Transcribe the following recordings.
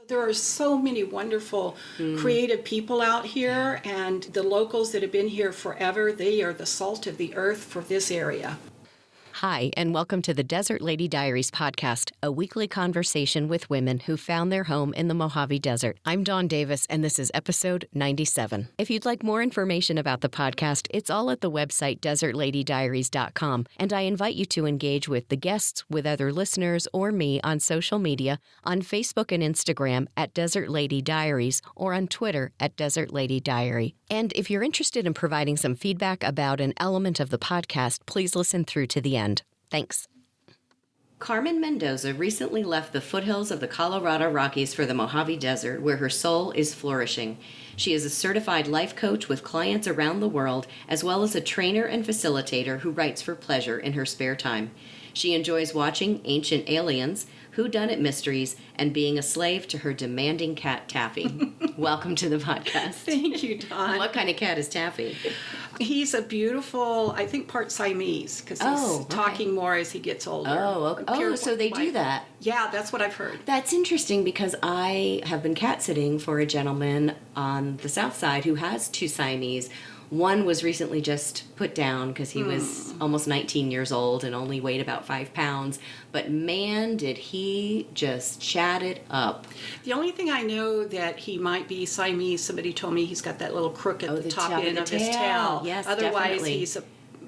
There are so many wonderful, creative people out here, and the locals that have been here forever, they are the salt of the earth for this area. Hi, and welcome to the Desert Lady Diaries podcast, a weekly conversation with women who found their home in the Mojave Desert. I'm Dawn Davis, and this is episode 97. If you'd like more information about the podcast, it's all at the website desertladydiaries.com, and I invite you to engage with the guests, with other listeners, or me on social media, on Facebook and Instagram at Desert Lady Diaries, or on Twitter at Desert Lady Diary. And if you're interested in providing some feedback about an element of the podcast, please listen through to the end. Thanks. Carmen Mendoza recently left the foothills of the Colorado Rockies for the Mojave Desert, where her soul is flourishing. She is a certified life coach with clients around the world, as well as a trainer and facilitator who writes for pleasure in her spare time. She enjoys watching Ancient Aliens, whodunit mysteries, and being a slave to her demanding cat, Taffy. Welcome to the podcast. Thank you, Dawn. What kind of cat is Taffy? He's a beautiful, I think, part Siamese, because he's talking more as he gets older. Oh, okay. Oh, so they do that. Yeah, that's what I've heard. That's interesting, because I have been cat sitting for a gentleman on the south side who has two Siamese. One was recently just put down because he was almost 19 years old and only weighed about 5 pounds. But man, did he just chat it up. The only thing I know that he might be Siamese, somebody told me he's got that little crook at the top end of his tail. Yes, otherwise, definitely. He's a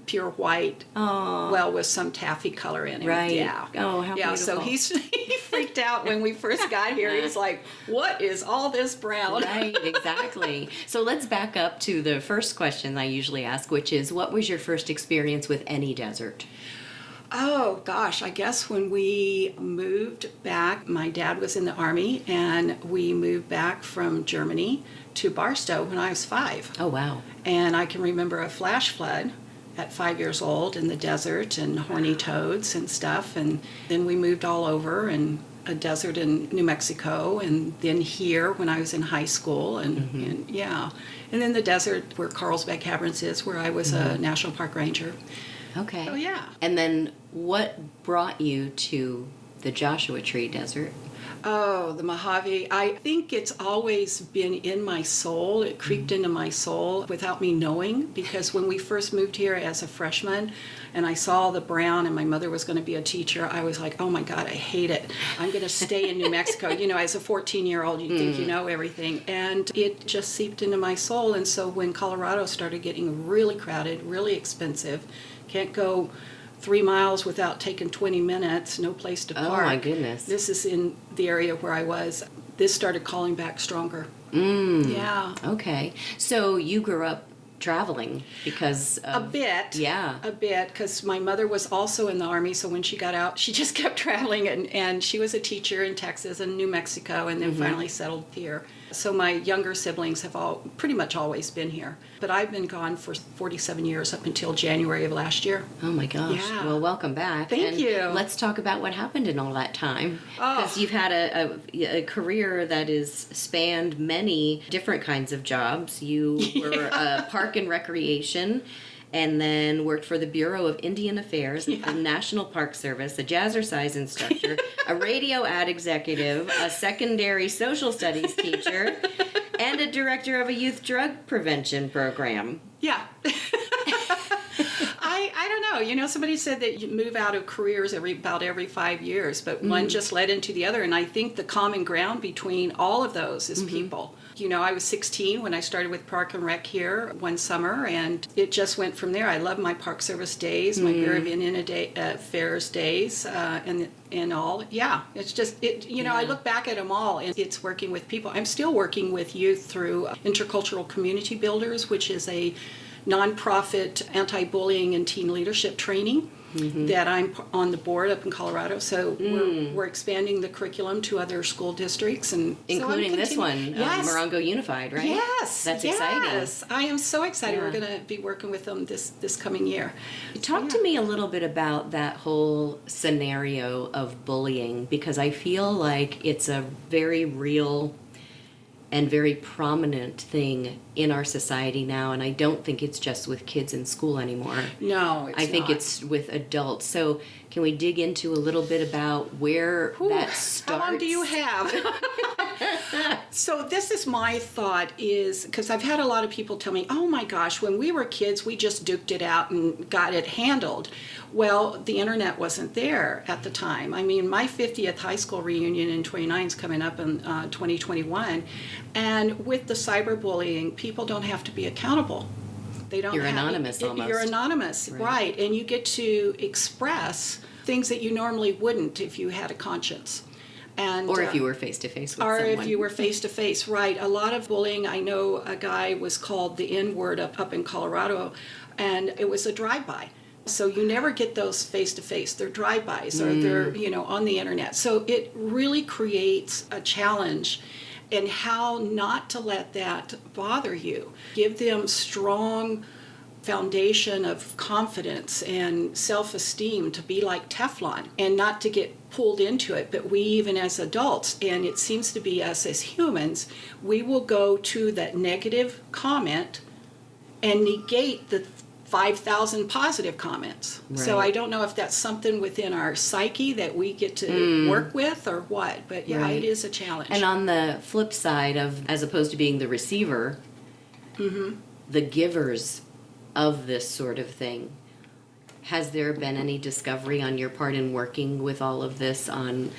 pure white, with some taffy color in him. Right. Yeah. Oh, how beautiful. So he freaked out when we first got here. He was like, what is all this brown? Right, exactly. So let's back up to the first question I usually ask, which is, what was your first experience with any desert? Oh, gosh, I guess when we moved back, my dad was in the Army, and we moved back from Germany to Barstow when I was 5. Oh, wow. And I can remember a flash flood at 5 years old in the desert, and horny toads and stuff. And then we moved all over, and a desert in New Mexico, and then here when I was in high school, and then the desert where Carlsbad Caverns is, where I was a National Park Ranger. Okay. Oh, yeah. And then what brought you to the Joshua Tree Desert? Oh, the Mojave. I think it's always been in my soul. It creeped into my soul without me knowing, because when we first moved here as a freshman and I saw the brown and my mother was going to be a teacher, I was like, oh my God, I hate it. I'm going to stay in New Mexico. You know, as a 14-year-old, you think you know everything. And it just seeped into my soul. And so when Colorado started getting really crowded, really expensive, can't go 3 miles without taking 20 minutes, no place to park. Oh, my goodness. This is in the area where I was. This started calling back stronger. Yeah. Okay. So you grew up traveling because of... A bit. Yeah. A bit, because my mother was also in the Army, so when she got out, she just kept traveling, and she was a teacher in Texas and New Mexico, and then finally settled here. So my younger siblings have all pretty much always been here. But I've been gone for 47 years up until January of last year. Oh my gosh. Yeah. Well, welcome back. Thank you. Let's talk about what happened in all that time. Because you've had a career that is spanned many different kinds of jobs. You were a park and recreation, and then worked for the Bureau of Indian Affairs, the National Park Service, a jazzercise instructor, a radio ad executive, a secondary social studies teacher, and a director of a youth drug prevention program. Yeah. I don't know. You know, somebody said that you move out of careers about every 5 years, but one just led into the other. And I think the common ground between all of those is people. You know, I was 16 when I started with Park and Rec here one summer, and it just went from there. I love my Park Service days, my Bureau of Indian Affairs days, and all. Yeah, it's just, I look back at them all, and it's working with people. I'm still working with youth through Intercultural Community Builders, which is a nonprofit anti-bullying and teen leadership training that I'm on the board up in Colorado. So we're expanding the curriculum to other school districts, and including this one, Morongo Unified, right? Yes, that's exciting. Yes, I am so excited. Yeah. We're going to be working with them this coming year. Talk to me a little bit about that whole scenario of bullying, because I feel like it's a very real and very prominent thing in our society now, and I don't think it's just with kids in school anymore. No, I think it's with adults. So can we dig into a little bit about where that starts? How long do you have? So this is my thought is, because I've had a lot of people tell me, oh my gosh, when we were kids, we just duked it out and got it handled. Well, the internet wasn't there at the time. I mean, my 50th high school reunion in 29 is coming up in 2021. And with the cyberbullying, people don't have to be accountable. They don't. You're anonymous almost. You're anonymous, right? And you get to express things that you normally wouldn't if you had a conscience. And, or if you were face-to-face with someone. Or if you were face-to-face, right. A lot of bullying, I know a guy was called the N-word up in Colorado, and it was a drive-by. So you never get those face-to-face. They're drive-bys, or they're, on the internet. So it really creates a challenge in how not to let that bother you. Give them strong foundation of confidence and self-esteem to be like Teflon and not to get pulled into it. But we, even as adults, and it seems to be us as humans, we will go to that negative comment and negate the 5,000 positive comments. Right. So I don't know if that's something within our psyche that we get to work with or what, but yeah, right. It is a challenge. And on the flip side of, as opposed to being the receiver, the givers of this sort of thing, has there been any discovery on your part in working with all of this on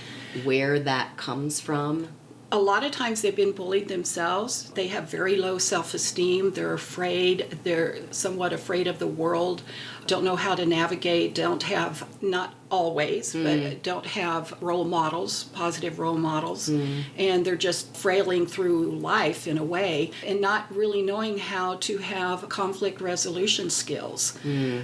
where that comes from? A lot of times they've been bullied themselves. They have very low self-esteem. They're afraid. They're somewhat afraid of the world. Don't know how to navigate. Don't have, not always, but don't have role models, positive role models. And they're just frailing through life in a way and not really knowing how to have conflict resolution skills.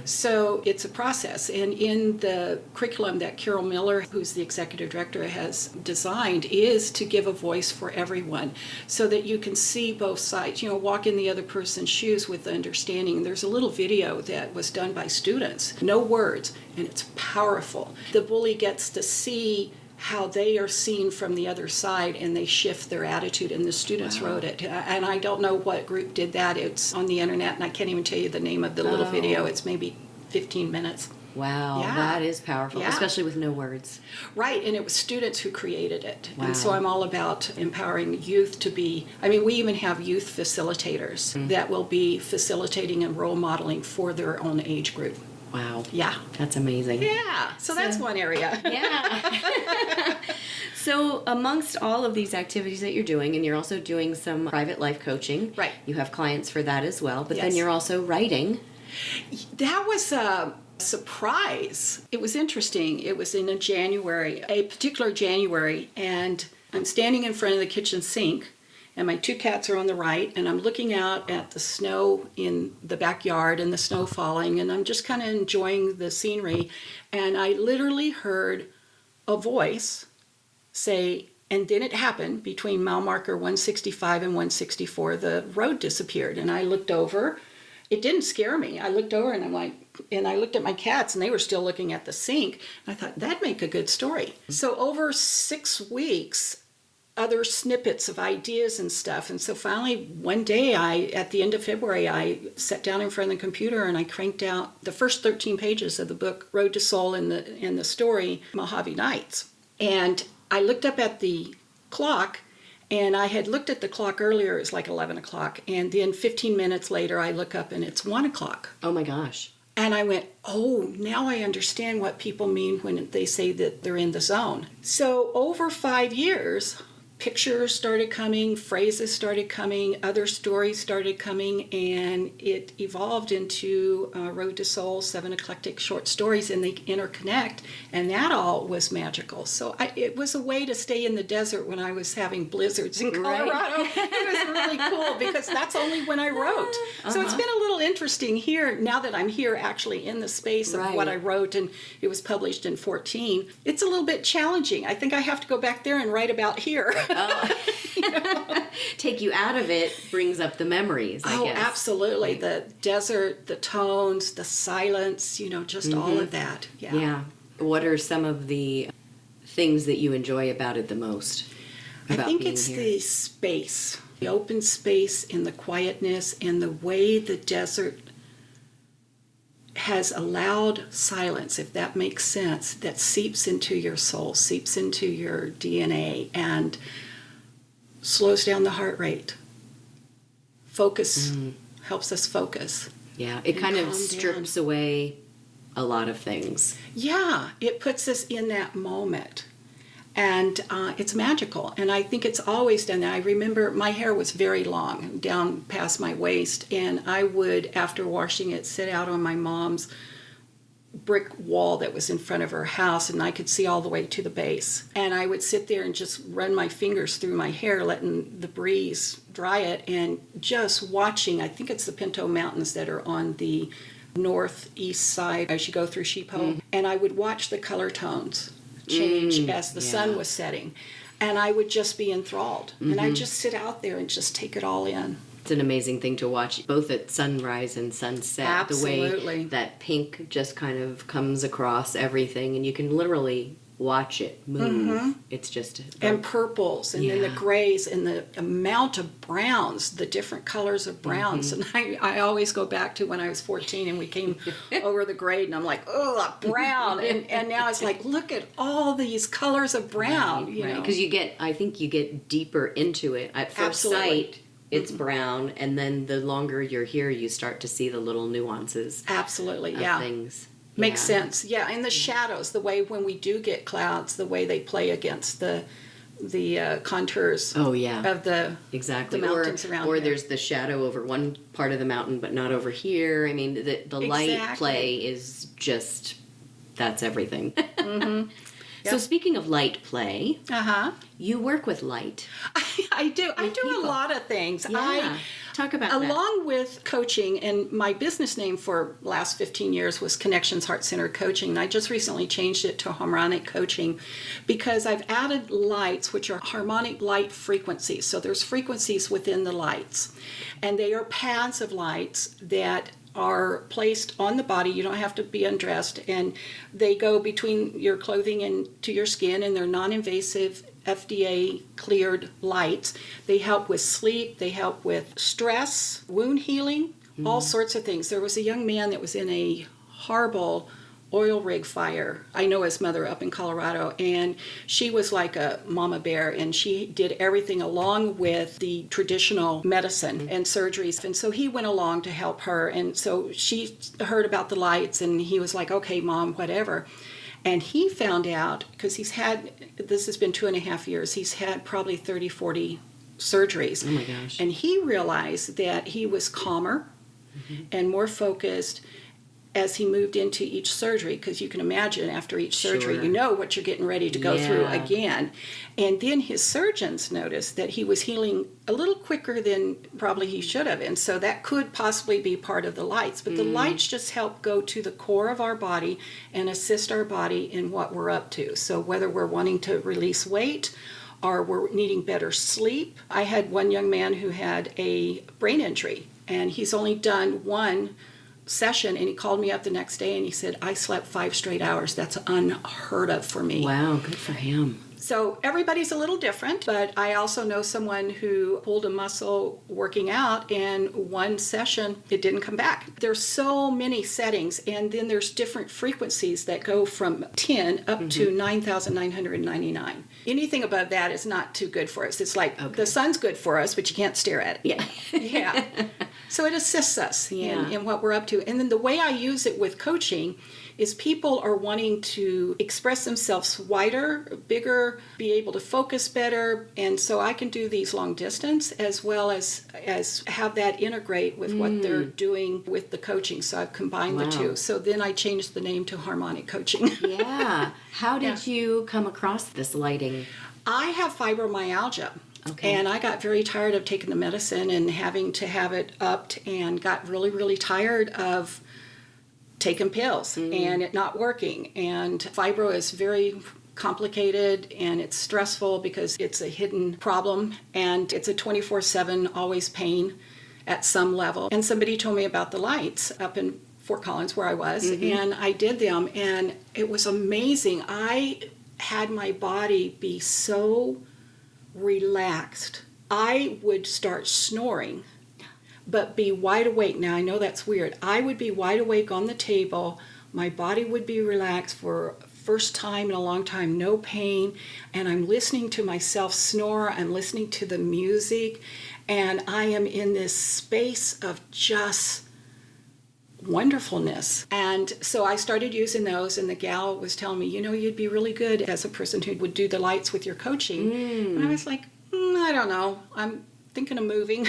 So it's a process. And in the curriculum that Carol Miller, who's the executive director, has designed, is to give a voice for everyone so that you can see both sides. Walk in the other person's shoes with understanding. There's a little video that was done by students, no words, and it's powerful. The bully gets to see how they are seen from the other side, and they shift their attitude, and the students wrote it. And I don't know what group did that. It's on the internet, and I can't even tell you the name of the little video. It's maybe 15 minutes. Wow, that is powerful, especially with no words. Right, and it was students who created it. Wow. And so I'm all about empowering youth to be, we even have youth facilitators that will be facilitating and role modeling for their own age group. Wow. Yeah. That's amazing. Yeah, so that's one area. Yeah. So amongst all of these activities that you're doing, and you're also doing some private life coaching. Right. You have clients for that as well, but then you're also writing. That was a surprise. It was interesting. It was in a particular January, and I'm standing in front of the kitchen sink, and my two cats are on the right, and I'm looking out at the snow in the backyard and the snow falling, and I'm just kind of enjoying the scenery, and I literally heard a voice say, and then it happened, between mile marker 165 and 164, the road disappeared, and I looked over. It didn't scare me. I looked over and I looked at my cats, and they were still looking at the sink. And I thought, that'd make a good story. So over 6 weeks, other snippets of ideas and stuff. And so finally, one day, at the end of February, I sat down in front of the computer and I cranked out the first 13 pages of the book, Road to Soul, and the story, Mojave Nights. And I looked up at the clock, and I had looked at the clock earlier, it was like 11 o'clock. And then 15 minutes later, I look up and it's 1 o'clock. Oh my gosh. And I went, oh, now I understand what people mean when they say that they're in the zone. So over 5 years, pictures started coming, phrases started coming, other stories started coming, and it evolved into Road to Soul, 7 eclectic short stories, and they interconnect, and that all was magical. So it was a way to stay in the desert when I was having blizzards in Colorado. Right. It was really cool because that's only when I wrote. So it's been a little interesting here, now that I'm here actually in the space of what I wrote, and it was published in 2014. It's a little bit challenging. I think I have to go back there and write about here. Oh. Take you out of it brings up the memories, I guess. Oh, absolutely. Right. The desert, the tones, the silence, just all of that. Yeah. Yeah. What are some of the things that you enjoy about it the most? I think it's the space, the open space and the quietness and the way the desert has allowed silence, if that makes sense, that seeps into your soul, seeps into your DNA, and slows down the heart rate. Focus helps us focus. Yeah, it kind of strips away a lot of things. Yeah, it puts us in that moment. And it's magical. And I think it's always done that. I remember my hair was very long, down past my waist. And I would, after washing it, sit out on my mom's brick wall that was in front of her house, and I could see all the way to the base. And I would sit there and just run my fingers through my hair, letting the breeze dry it, and just watching. I think it's the Pinto Mountains that are on the northeast side as you go through Sheep Hole. And I would watch the color tones change as the sun was setting. And I would just be enthralled. And I'd just sit out there and just take it all in. It's an amazing thing to watch, both at sunrise and sunset. Absolutely. The way that pink just kind of comes across everything, and you can literally watch it move. It's just... And purples, and then the grays, and the amount of browns, the different colors of browns. And I always go back to when I was 14 and we came over the grade, and I'm like, oh, brown. And now it's like, look at all these colors of brown. You know? Because I think you get deeper into it. At first sight, it's brown, and then the longer you're here, you start to see the little nuances. Absolutely, of things. Makes sense. Yeah, and the shadows, the way when we do get clouds, the way they play against the contours of the mountains around or here. There's the shadow over one part of the mountain, but not over here. I mean, the light play is just, that's everything. So speaking of light play, you work with light. I do. I do a lot of things. Talk about that. Along with coaching, and my business name for the last 15 years was Connections Heart Centered Coaching, and I just recently changed it to Harmonic Coaching because I've added lights, which are harmonic light frequencies. So there's frequencies within the lights, and they are paths of lights that are placed on the body. You don't have to be undressed, and they go between your clothing and to your skin, and they're non-invasive, FDA cleared lights. They help with sleep, they help with stress, wound healing, all sorts of things. There was a young man that was in a horrible oil rig fire. I know his mother up in Colorado, and she was like a mama bear, and she did everything along with the traditional medicine and surgeries. And so he went along to help her, and so she heard about the lights, and he was like, okay, Mom, whatever. And he found out, because this has been 2.5 years, he's had probably 30, 40 surgeries. Oh my gosh. And he realized that he was calmer and more focused as he moved into each surgery, because you can imagine after each surgery, you know what you're getting ready to go through again. And then his surgeons noticed that he was healing a little quicker than probably he should have. And so that could possibly be part of the lights. But the lights just help go to the core of our body and assist our body in what we're up to. So whether we're wanting to release weight or we're needing better sleep. I had one young man who had a brain injury, and he's only done one session, and he called me up the next day and he said, I slept 5 straight hours. That's unheard of for me. Wow, good for him. So everybody's a little different, but I also know someone who pulled a muscle working out, and one session, it didn't come back. There's so many settings, and then there's different frequencies that go from 10 up to 9,999. Anything above that is not too good for us. It's like the sun's good for us, but you can't stare at it. Yeah. So it assists us in what we're up to. And then the way I use it with coaching is people are wanting to express themselves wider, bigger, be able to focus better. And so I can do these long distance as well as have that integrate with what they're doing with the coaching. So I've combined the two. So then I changed the name to Harmonic Coaching. How did you come across this lighting? I have fibromyalgia. Okay. And I got very tired of taking the medicine and having to have it upped, and got really, really tired of taking pills and it not working. And fibro is very complicated, and it's stressful because it's a hidden problem, and it's a 24/7 always pain at some level. And somebody told me about the lights up in Fort Collins where I was, and I did them, and it was amazing. I had my body be so relaxed. I would start snoring, but be wide awake. Now, I know that's weird. I would be wide awake on the table. My body would be relaxed for first time in a long time, no pain, and I'm listening to myself snore, I'm listening to the music, and I am in this space of just wonderfulness. And so I started using those, and the gal was telling me, you'd be really good as a person who would do the lights with your coaching. And I was like, I don't know. I'm thinking of moving.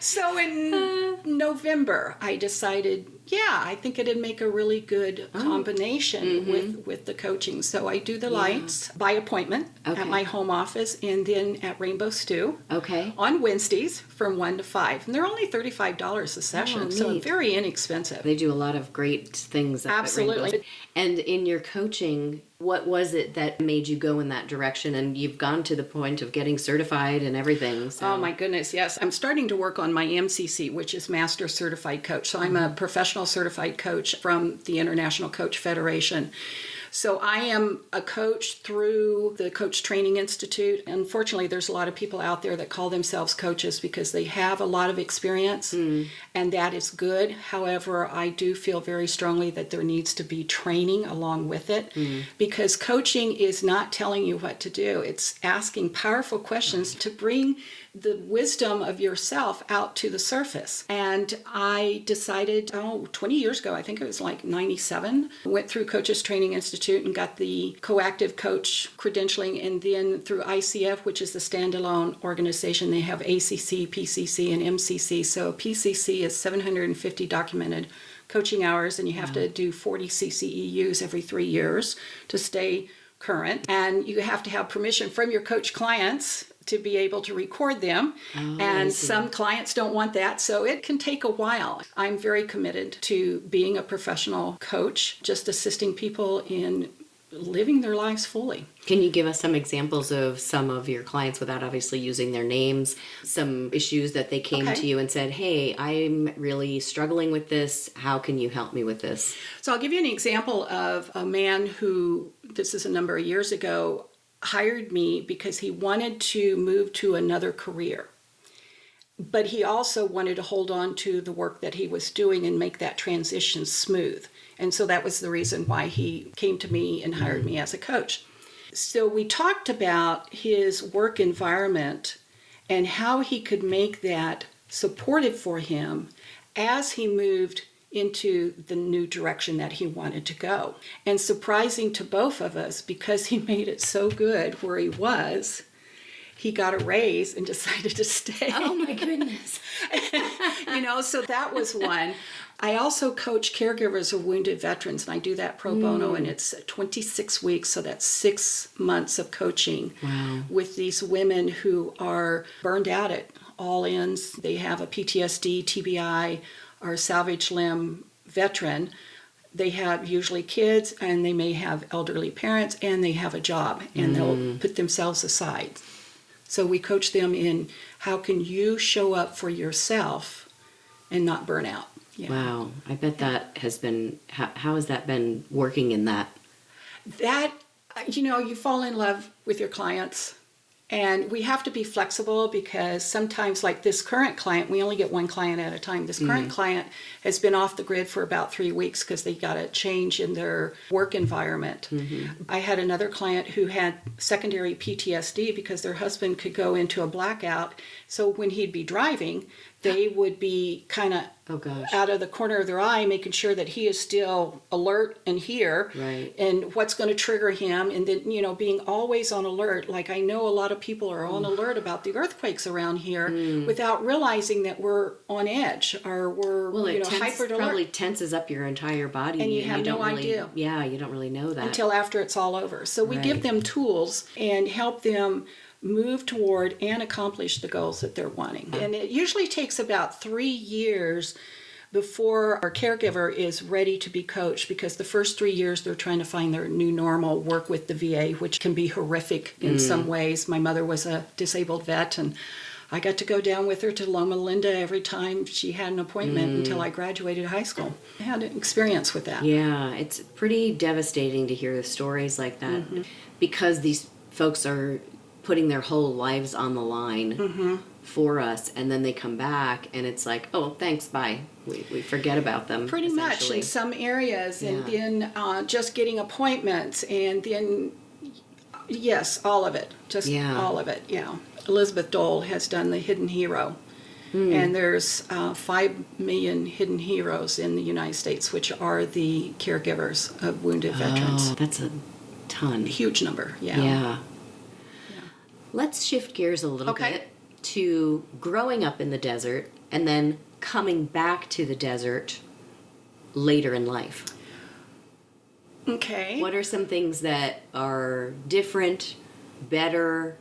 So in November, I decided, I think it'd make a really good combination with the coaching. So I do the lights by appointment at my home office, and then at Rainbow Stew on Wednesdays from 1 to 5. And they're only $35 a session, so very inexpensive. They do a lot of great things at Absolutely. Rainbow. And in your coaching, what was it that made you go in that direction? And you've gone to the point of getting certified and everything. So. Oh my goodness, yes. I'm starting to work on my MCC, which is Master Certified Coach. So I'm a professional certified coach from the International Coach Federation. So I am a coach through the Coach Training Institute. Unfortunately, there's a lot of people out there that call themselves coaches because they have a lot of experience, and that is good. However, I do feel very strongly that there needs to be training along with it, because coaching is not telling you what to do. It's asking powerful questions to bring the wisdom of yourself out to the surface. And I decided, 20 years ago, I think it was like 97, went through Coaches Training Institute and got the coactive coach credentialing, and then through ICF, which is the standalone organization, they have ACC, PCC, and MCC. So PCC is 750 documented coaching hours, and you have to do 40 CCEUs every 3 years to stay current. And you have to have permission from your coach clients to be able to record them. And some clients don't want that, so it can take a while. I'm very committed to being a professional coach, just assisting people in living their lives fully. Can you give us some examples of some of your clients, without obviously using their names, some issues that they came to you and said, hey, I'm really struggling with this. How can you help me with this? So I'll give you an example of a man who, this is a number of years ago, hired me because he wanted to move to another career. But he also wanted to hold on to the work that he was doing and make that transition smooth. And so that was the reason why he came to me and hired me as a coach. So we talked about his work environment and how he could make that supportive for him as he moved into the new direction that he wanted to go. And surprising to both of us, because he made it so good where he was, he got a raise and decided to stay. Oh my goodness. So that was one. I also coach caregivers of wounded veterans, and I do that pro bono, and it's 26 weeks, so that's 6 months of coaching with these women who are burned out at all ends. They have a PTSD, TBI, or salvage limb veteran. They have usually kids, and they may have elderly parents, and they have a job, and they'll put themselves aside. So we coach them in how can you show up for yourself and not burn out. Yeah. Wow. I bet that has been, how has that been working in that? That, you fall in love with your clients, and we have to be flexible, because sometimes, like this current client, we only get one client at a time. This current client has been off the grid for about 3 weeks because they got a change in their work environment. I had another client who had secondary PTSD because their husband could go into a blackout. So when he'd be driving, they would be kind of out of the corner of their eye, making sure that he is still alert and here, and what's going to trigger him. And then, being always on alert. Like, I know a lot of people are on alert about the earthquakes around here without realizing that we're on edge, or we're, hyper alert. Probably tenses up your entire body. And you have no idea. Yeah, you don't really know that. Until after it's all over. So we give them tools and help them move toward and accomplish the goals that they're wanting. And it usually takes about 3 years before our caregiver is ready to be coached, because the first 3 years they're trying to find their new normal, work with the VA, which can be horrific in some ways. My mother was a disabled vet, and I got to go down with her to Loma Linda every time she had an appointment until I graduated high school. I had an experience with that. Yeah, it's pretty devastating to hear the stories like that, because these folks are putting their whole lives on the line for us, and then they come back and it's like, oh, thanks, bye. We forget about them. Pretty much in some areas, and then just getting appointments, and then, yes, all of it. Just all of it, Elizabeth Dole has done the Hidden Hero. And there's 5 million hidden heroes in the United States, which are the caregivers of wounded veterans. Oh, that's a ton. Huge number, yeah. Let's shift gears a little bit to growing up in the desert and then coming back to the desert later in life. Okay. What are some things that are different, better?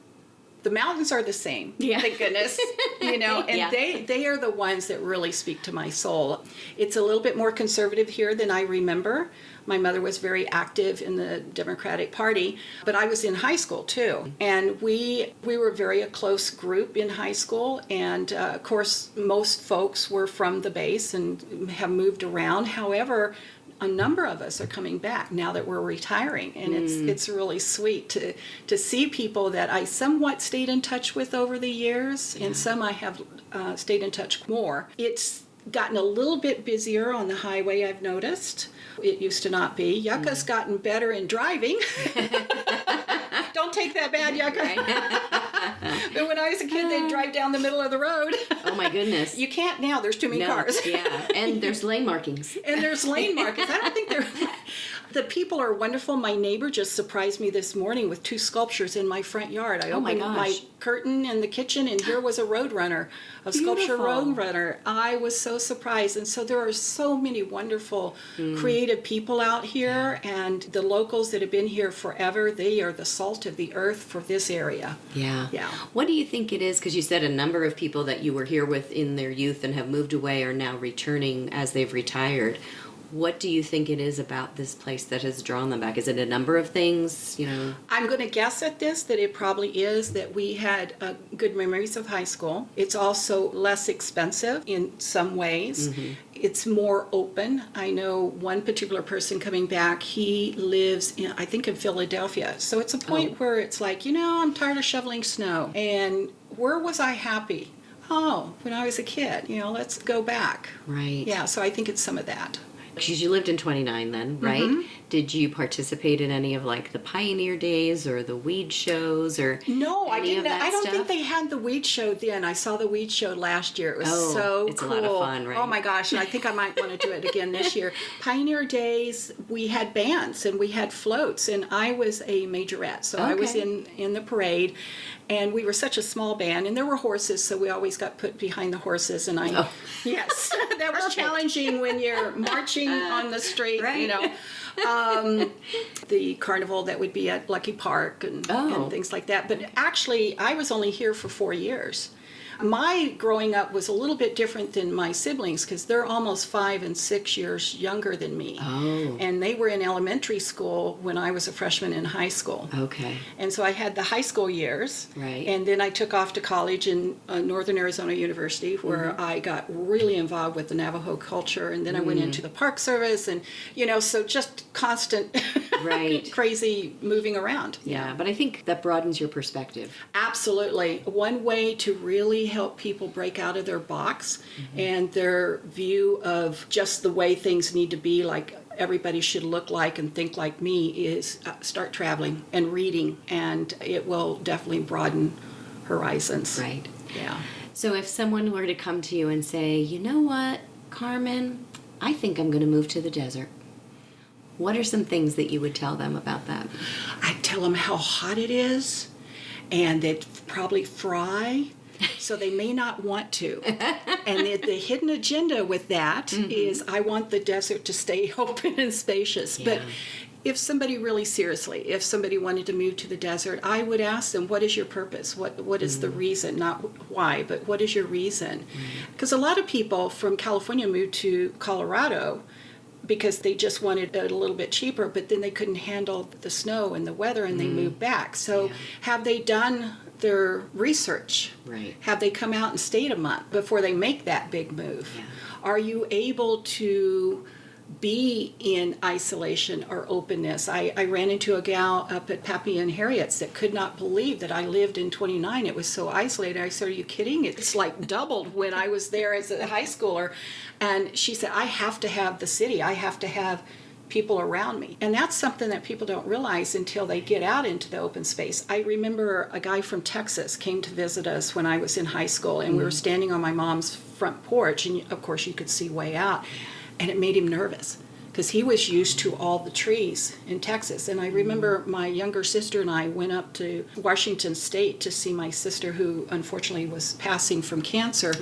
The mountains are the same, thank goodness, and they are the ones that really speak to my soul. It's a little bit more conservative here than I remember. My mother was very active in the Democratic Party, but I was in high school too. And we were a close group in high school. And of course, most folks were from the base and have moved around. However, a number of us are coming back now that we're retiring, and it's really sweet to see people that I somewhat stayed in touch with over the years, and some I have stayed in touch more. It's gotten a little bit busier on the highway, I've noticed. It used to not be. Yucca's gotten better in driving. Don't take that bad, Yucca. Right. But when I was a kid, they'd drive down the middle of the road. Oh my goodness. You can't now. There's too many cars. Yeah, and there's lane markings. I don't think they're... The people are wonderful. My neighbor just surprised me this morning with 2 sculptures in my front yard. I opened my curtain in the kitchen, and here was a roadrunner, a sculpture roadrunner. I was so surprised. And so there are so many wonderful, creative people out here, and the locals that have been here forever, they are the salt of the earth for this area. Yeah. What do you think it is? Because you said a number of people that you were here with in their youth and have moved away are now returning as they've retired. What do you think it is about this place that has drawn them back? Is it a number of things, I'm going to guess at this that it probably is that we had good memories of high school. It's also less expensive in some ways. It's more open. I know one particular person coming back, he lives in Philadelphia. So it's a point where it's like, I'm tired of shoveling snow. And where was I happy? Oh, when I was a kid, let's go back. Right. Yeah, so I think it's some of that. Because you lived in 29 then, right? Did you participate in any of the Pioneer Days or the weed shows or No, I didn't. I don't stuff? think they had the weed show then. I saw the weed show last year. It was so it's cool. a lot of fun, right? Oh my gosh, I think I might want to do it again this year. Pioneer Days, we had bands and we had floats, and I was a majorette, so I was in the parade. And we were such a small band, and there were horses, so we always got put behind the horses. And yes, that was challenging when you're marching on the street, right. The carnival that would be at Lucky Park and things like that. But actually, I was only here for 4 years. My growing up was a little bit different than my siblings because they're almost 5 and 6 years younger than me. Oh. And they were in elementary school when I was a freshman in high school. Okay. And so I had the high school years. Right. And then I took off to college in Northern Arizona University where I got really involved with the Navajo culture. And then I went into the Park Service and, so just constant crazy moving around. Yeah, but I think that broadens your perspective. Absolutely. One way to really help people break out of their box and their view of just the way things need to be, like everybody should look like and think like me, is start traveling and reading, and it will definitely broaden horizons. Right. Yeah. So if someone were to come to you and say, you know what, Carmen, I think I'm going to move to the desert, what are some things that you would tell them about that? I'd tell them how hot it is, and they'd probably fry, so they may not want to. And the hidden agenda with that is I want the desert to stay open and spacious. But if somebody really seriously, if somebody wanted to move to the desert, I would ask them, what is your purpose? What is the reason? Not why, but what is your reason? Because a lot of people from California moved to Colorado because they just wanted it a little bit cheaper, but then they couldn't handle the snow and the weather, and they moved back. So have they done their research? Right. Have they come out and stayed a month before they make that big move? Yeah. Are you able to be in isolation or openness. I ran into a gal up at Pappy and Harriet's that could not believe that I lived in 29. It was so isolated. I said, are you kidding? It's like doubled when I was there as a high schooler. And she said, I have to have the city. I have to have people around me. And that's something that people don't realize until they get out into the open space. I remember a guy from Texas came to visit us when I was in high school, and we were standing on my mom's front porch, and of course you could see way out. And it made him nervous because he was used to all the trees in Texas. And I remember my younger sister and I went up to Washington State to see my sister, who unfortunately was passing from cancer.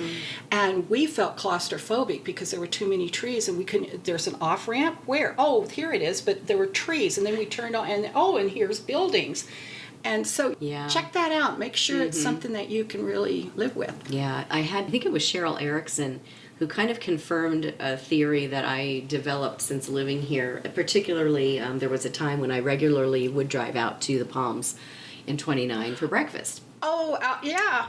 And we felt claustrophobic because there were too many trees, and we couldn't, there's an off-ramp? Where? Oh, here it is, but there were trees. And then we turned on, and and here's buildings. And so check that out. Make sure it's something that you can really live with. Yeah, I think it was Cheryl Erickson who kind of confirmed a theory that I developed since living here. Particularly, there was a time when I regularly would drive out to the Palms in 29 for breakfast. Oh, yeah.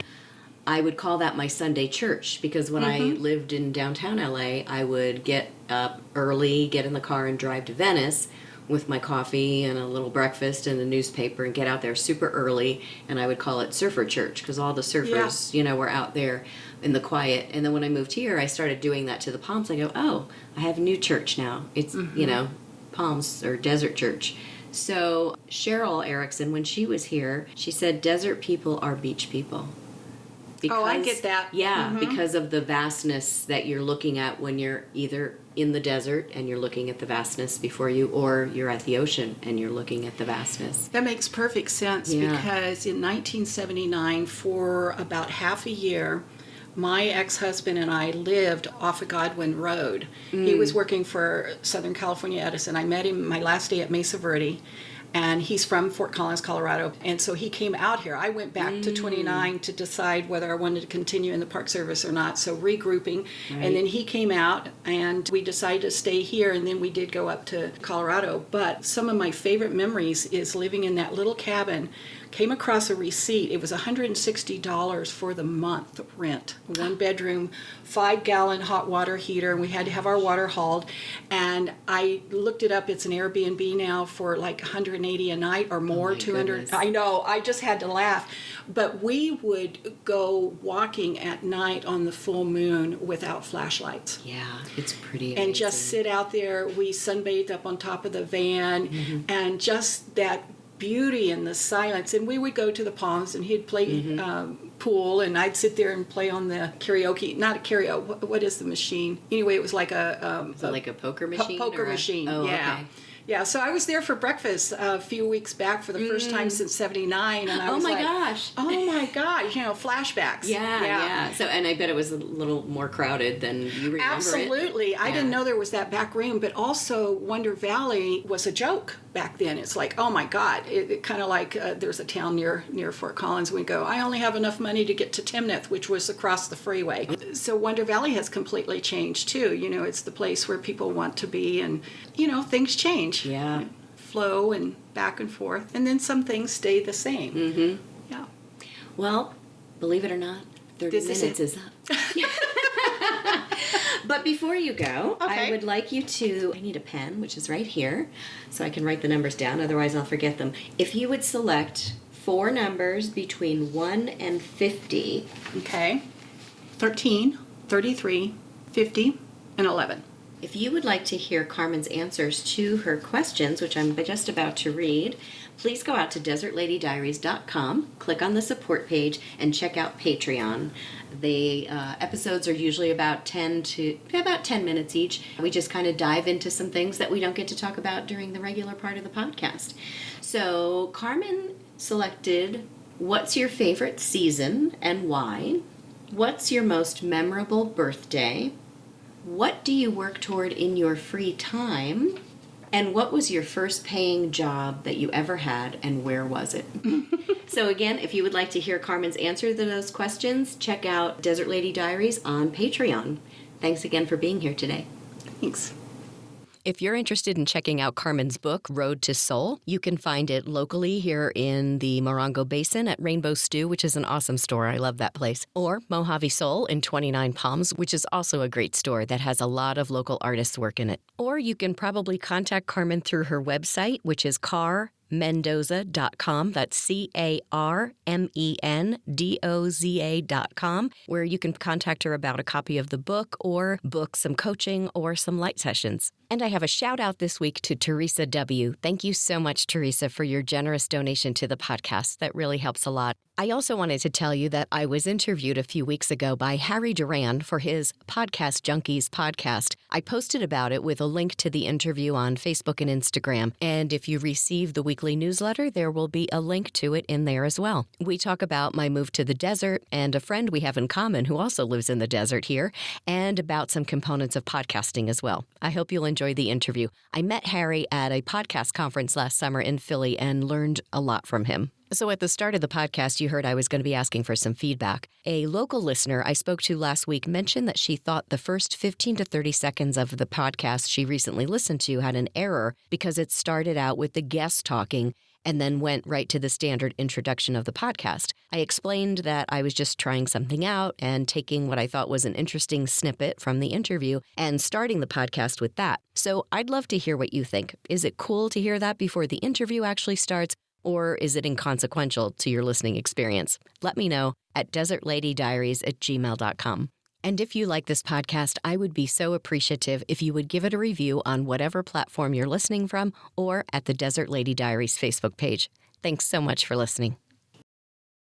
I would call that my Sunday church, because when I lived in downtown LA, I would get up early, get in the car, and drive to Venice with my coffee and a little breakfast and a newspaper, and get out there super early, and I would call it Surfer Church, because all the surfers, were out there in the quiet. And then when I moved here, I started doing that to the Palms. I go, oh, I have a new church now. It's, Palms or Desert Church. So Cheryl Erickson, when she was here, she said desert people are beach people. Because, I get that. Yeah, because of the vastness that you're looking at when you're either in the desert and you're looking at the vastness before you, or you're at the ocean and you're looking at the vastness. That makes perfect sense, because in 1979, for about half a year, my ex-husband and I lived off of Godwin Road. He was working for Southern California Edison. I met him my last day at Mesa Verde, and he's from Fort Collins, Colorado. And so he came out here. I went back to 29 to decide whether I wanted to continue in the Park Service or not, so regrouping. Right. And then he came out, and we decided to stay here, and then we did go up to Colorado. But some of my favorite memories is living in that little cabin. Came across a receipt. It was $160 for the month rent. 1 bedroom, 5-gallon hot water heater, and we had to have our water hauled. And I looked it up. It's an Airbnb now for like $180 a night or more. 200. Goodness. I know. I just had to laugh. But we would go walking at night on the full moon without flashlights. Yeah, it's pretty amazing. And just sit out there. We sunbathed up on top of the van, and just that beauty and the silence. And we would go to the Palms, and he'd play pool, and I'd sit there and play on the karaoke. Not a karaoke. What is the machine? Anyway, it was like like a poker machine. Poker machine. Oh, yeah. Okay. Yeah, so I was there for breakfast a few weeks back for the first time since 79, and I was like, gosh. Oh my gosh, flashbacks. Yeah. So, and I bet it was a little more crowded than you remember. Absolutely. I didn't know there was that back room, but also Wonder Valley was a joke back then. It's like, oh my God, it kind of like there's a town near Fort Collins. We go, I only have enough money to get to Timnath, which was across the freeway. So Wonder Valley has completely changed too. It's the place where people want to be, and things change. Yeah. Flow and back and forth. And then some things stay the same. Yeah. Well, believe it or not, 30 minutes is up. But before you go, I would like you to, I need a pen, which is right here, so I can write the numbers down, otherwise I'll forget them. If you would select 4 numbers between 1 and 50. Okay. 13, 33, 50, and 11. If you would like to hear Carmen's answers to her questions, which I'm just about to read, please go out to desertladydiaries.com, click on the support page, and check out Patreon. The episodes are usually about 10 minutes each. We just kind of dive into some things that we don't get to talk about during the regular part of the podcast. So Carmen selected, what's your favorite season and why? What's your most memorable birthday? What do you work toward in your free time? And what was your first paying job that you ever had, and where was it? So again, if you would like to hear Carmen's answer to those questions, check out Desert Lady Diaries on Patreon. Thanks again for being here today. Thanks. If you're interested in checking out Carmen's book, Road to Soul, you can find it locally here in the Morongo Basin at Rainbow Stew, which is an awesome store. I love that place. Or Mojave Soul in 29 Palms, which is also a great store that has a lot of local artists' work in it. Or you can probably contact Carmen through her website, which is carmendoza.com. That's CarmenDoza.com, where you can contact her about a copy of the book or book some coaching or some light sessions. And I have a shout out this week to Teresa W. Thank you so much, Teresa, for your generous donation to the podcast. That really helps a lot. I also wanted to tell you that I was interviewed a few weeks ago by Harry Duran for his Podcast Junkies podcast. I posted about it with a link to the interview on Facebook and Instagram. And if you receive the weekly newsletter, there will be a link to it in there as well. We talk about my move to the desert and a friend we have in common who also lives in the desert here, and about some components of podcasting as well. I hope you'll enjoy the interview. I met Harry at a podcast conference last summer in Philly and learned a lot from him. So at the start of the podcast, you heard I was going to be asking for some feedback. A local listener I spoke to last week mentioned that she thought the first 15 to 30 seconds of the podcast she recently listened to had an error because it started out with the guest talking and then went right to the standard introduction of the podcast. I explained that I was just trying something out and taking what I thought was an interesting snippet from the interview and starting the podcast with that. So I'd love to hear what you think. Is it cool to hear that before the interview actually starts? Or is it inconsequential to your listening experience? Let me know at desertladydiaries@gmail.com. And if you like this podcast, I would be so appreciative if you would give it a review on whatever platform you're listening from or at the Desert Lady Diaries Facebook page. Thanks so much for listening.